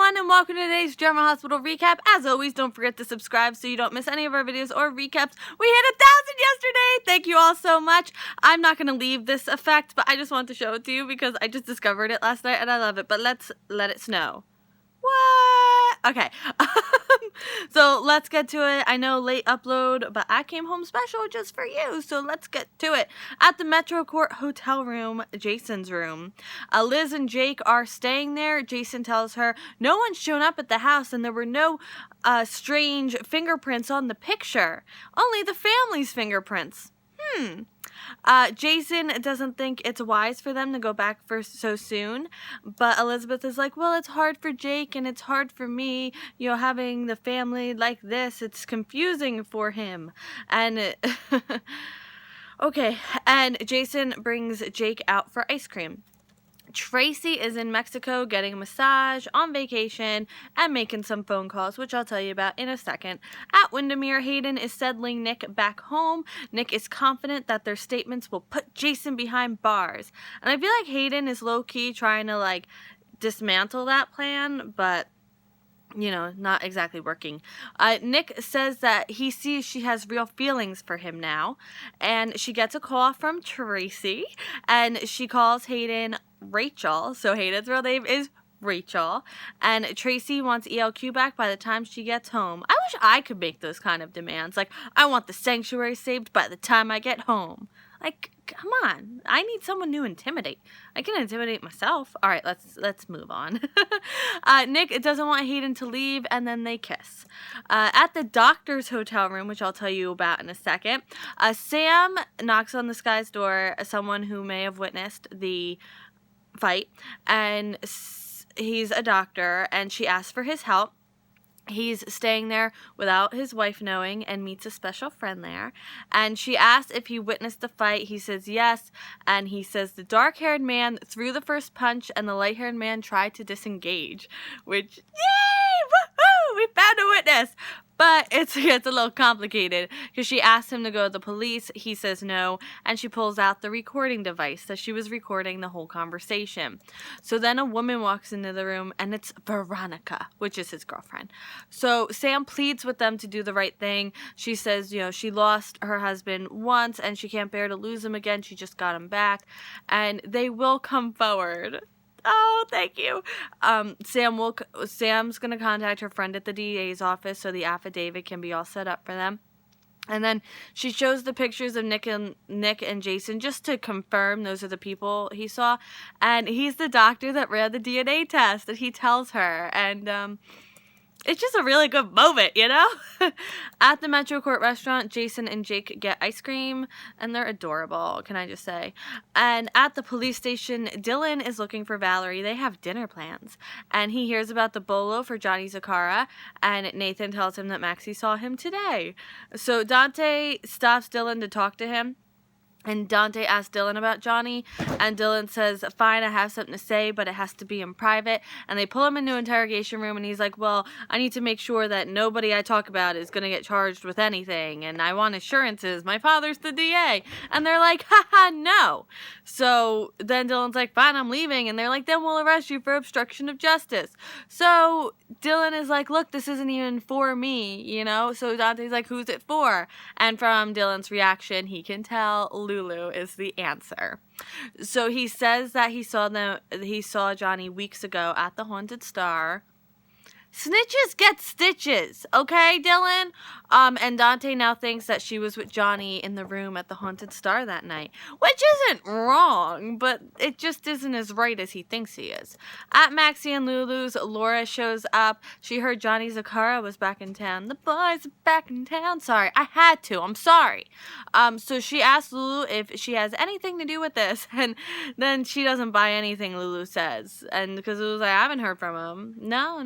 everyone, and welcome to today's General Hospital recap. As always, don't forget to subscribe so you don't miss any of our videos or recaps. We hit 1,000 yesterday! Thank you all so much. I'm not going to leave this effect, but I just wanted to show it to you because I just discovered it last night and I love it. But let's let it snow. What? Okay. So let's get to it. I know late upload, but I came home special just for you. So let's get to it. At the METROCOURT hotel room, Jason's room, Liz and Jake are staying there. Jason tells her no one's shown up at the house and there were no strange fingerprints on the picture. Only the family's fingerprints. Jason doesn't think it's wise for them to go back for so soon, but Elizabeth is like, well, it's hard for Jake and it's hard for me, you know, having the family like this. It's confusing for him. And okay, and Jason brings Jake out for ice cream. Tracy is in Mexico getting a massage, on vacation, and making some phone calls, which I'll tell you about in a second. At Wyndemere, Hayden is settling Nik back home. Nik is confident that their statements will put Jason behind bars. And I feel like Hayden is low-key trying to, like, dismantle that plan, but you know, not exactly working. Nik says that he sees she has real feelings for him now, and she gets a call from Tracy, and she calls Hayden Rachel, so Hayden's real name is Rachel, and Tracy wants ELQ back by the time she gets home. I wish I could make those kind of demands, like, I want the sanctuary saved by the time I get home. Like, come on. I need someone to intimidate. I can intimidate myself. All right, let's move on. Nik doesn't want Hayden to leave, and then they kiss. At the doctor's hotel room, which I'll tell you about in a second, Sam knocks on this guy's door, someone who may have witnessed the fight, and he's a doctor, and she asks for his help. He's staying there without his wife knowing and meets a special friend there. And she asks if he witnessed the fight. He says yes. And he says the dark-haired man threw the first punch and the light-haired man tried to disengage. Which, yay! Woohoo! We found a witness! But it gets a little complicated because she asks him to go to the police. He says no, and she pulls out the recording device that she was recording the whole conversation. So then a woman walks into the room, and it's Veronica, which is his girlfriend. So Sam pleads with them to do the right thing. She says, you know, she lost her husband once, and she can't bear to lose him again. She just got him back, and they will come forward. Oh, thank you. Sam's going to contact her friend at the DA's office so the affidavit can be all set up for them. And then she shows the pictures of Nik and Jason just to confirm those are the people he saw. And he's the doctor that ran the DNA test that he tells her. And it's just a really good moment, you know? At the METROCOURT restaurant, Jason and Jake get ice cream, and they're adorable, can I just say. And at the police station, Dylan is looking for Valerie. They have dinner plans. And he hears about the bolo for Johnny Zakara, and Nathan tells him that Maxie saw him today. So Dante stops Dylan to talk to him. And Dante asks Dylan about Johnny, and Dylan says, fine, I have something to say, but it has to be in private. And they pull him into an interrogation room, and he's like, well, I need to make sure that nobody I talk about is going to get charged with anything, and I want assurances. My father's the DA. And they're like, haha, no. So then Dylan's like, fine, I'm leaving. And they're like, then we'll arrest you for obstruction of justice. So Dylan is like, look, this isn't even for me, you know? So Dante's like, who's it for? And from Dylan's reaction, he can tell Lulu is the answer. So he says that he saw Johnny weeks ago at the Haunted Star. Snitches get stitches, okay, Dylan? And Dante now thinks that she was with Johnny in the room at the Haunted Star that night, which isn't wrong, but it just isn't as right as he thinks he is. At Maxie and Lulu's, Laura shows up. She heard Johnny Zakara was back in town. The boys are back in town. Sorry, I had to. I'm sorry. So she asks Lulu if she has anything to do with this, and then she doesn't buy anything Lulu says. And because Lulu's like, I haven't heard from him. No.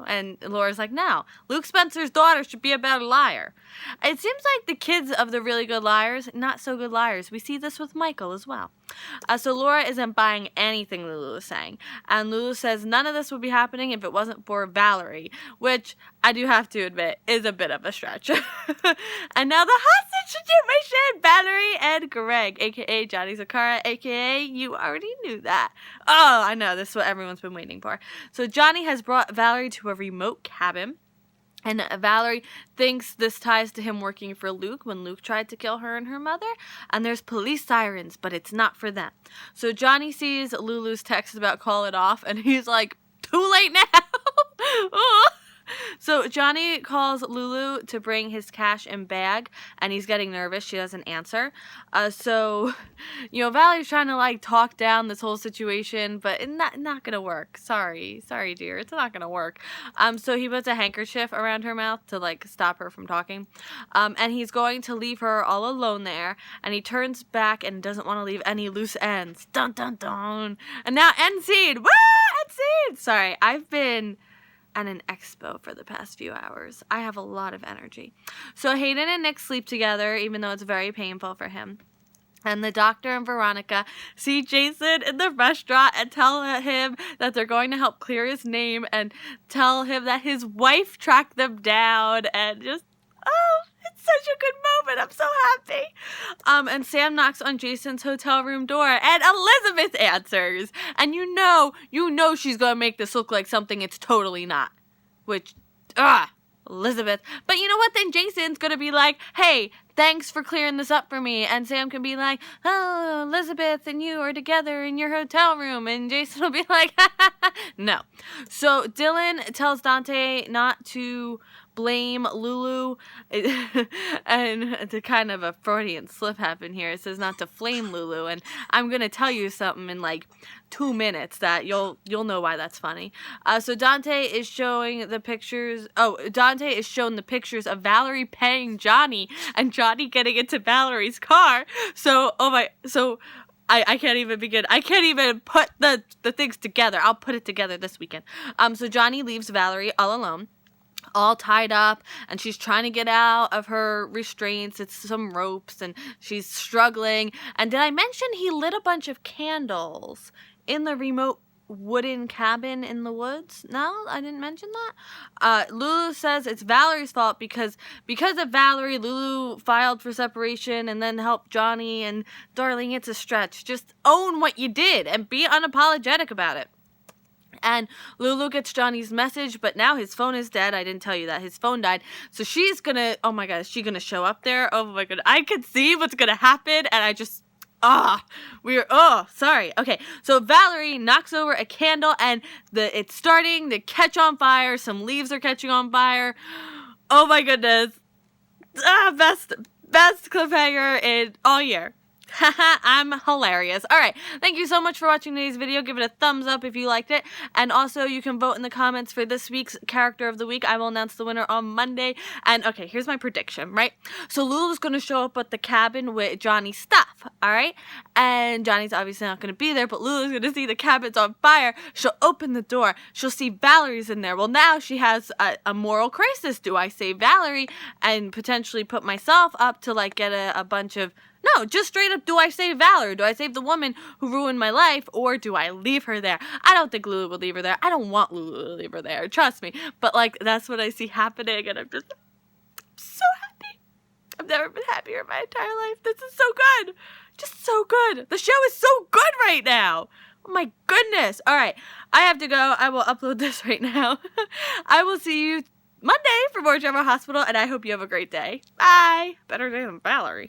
And Laura's like, no, Luke Spencer's daughter should be a better liar. It seems like the kids of the really good liars, not so good liars. We see this with Michael as well. So Laura isn't buying anything Lulu is saying. And Lulu says none of this would be happening if it wasn't for Valerie, which I do have to admit is a bit of a stretch. And now the hostage situation, Valerie and Greg, aka Johnny Zakara, aka you already knew that. Oh, I know, this is what everyone's been waiting for. So Johnny has brought Valerie to a remote cabin. And Valerie thinks this ties to him working for Luke when Luke tried to kill her and her mother. And there's police sirens, but it's not for them. So Johnny sees Lulu's text about call it off, and he's like, too late now. Oh. So Johnny calls Lulu to bring his cash and bag, and he's getting nervous. She doesn't answer. So, Valerie's trying to, like, talk down this whole situation, but it's not gonna work. Sorry, dear. It's not gonna work. So he puts a handkerchief around her mouth to, like, stop her from talking. And he's going to leave her all alone there, and he turns back and doesn't want to leave any loose ends. Dun, dun, dun. And now end scene. Woo! End scene! Sorry, I've been at an expo for the past few hours. I have a lot of energy. So Hayden and Nik sleep together, even though it's very painful for him. And the doctor and Veronica see Jason in the restaurant and tell him that they're going to help clear his name and tell him that his wife tracked them down, and just, oh, it's such a good moment. I'm so happy. And Sam knocks on Jason's hotel room door, and Elizabeth answers. And you know she's gonna make this look like something it's totally not. Which, Elizabeth. But you know what? Then Jason's gonna be like, hey, thanks for clearing this up for me. And Sam can be like, oh, Elizabeth and you are together in your hotel room. And Jason will be like, no. So Dylan tells Dante not to blame Lulu, and to kind of a Freudian slip happen here. It says not to flame Lulu, and I'm gonna tell you something in like 2 minutes that you'll know why that's funny. So Dante is showing the pictures. Oh, Dante is showing the pictures of Valerie paying Johnny and Johnny getting into Valerie's car. So I can't even begin. I can't even put the things together. I'll put it together this weekend. So Johnny leaves Valerie all alone, all tied up, and she's trying to get out of her restraints. It's some ropes, and she's struggling. And did I mention he lit a bunch of candles in the remote wooden cabin in the woods? No, I didn't mention that. Lulu says it's Valerie's fault because of Valerie, Lulu filed for separation and then helped Johnny. And darling, it's a stretch. Just own what you did and be unapologetic about it. And Lulu gets Johnny's message, but now his phone is dead. I didn't tell you that. His phone died. So she's gonna, oh my god, is she gonna show up there? Oh my god, I could see what's gonna happen, and I just, sorry. Okay, so Valerie knocks over a candle, and it's starting to catch on fire. Some leaves are catching on fire. Oh my goodness. Best cliffhanger in all year. I'm hilarious. Alright, thank you so much for watching today's video. Give it a thumbs up if you liked it. And also, you can vote in the comments for this week's Character of the Week. I will announce the winner on Monday. And, okay, here's my prediction, right? So, Lulu's going to show up at the cabin with Johnny's stuff, alright? And Johnny's obviously not going to be there, but Lulu's going to see the cabin's on fire. She'll open the door. She'll see Valerie's in there. Well, now she has a moral crisis. Do I save Valerie and potentially put myself up to, like, get a bunch of... No, just straight up, do I save Valerie? Do I save the woman who ruined my life, or do I leave her there? I don't think Lulu would leave her there. I don't want Lulu to leave her there, trust me. But, like, that's what I see happening, and I'm just so happy. I've never been happier in my entire life. This is so good. Just so good. The show is so good right now. Oh, my goodness. All right, I have to go. I will upload this right now. I will see you Monday for more General Hospital, and I hope you have a great day. Bye. Better day than Valerie.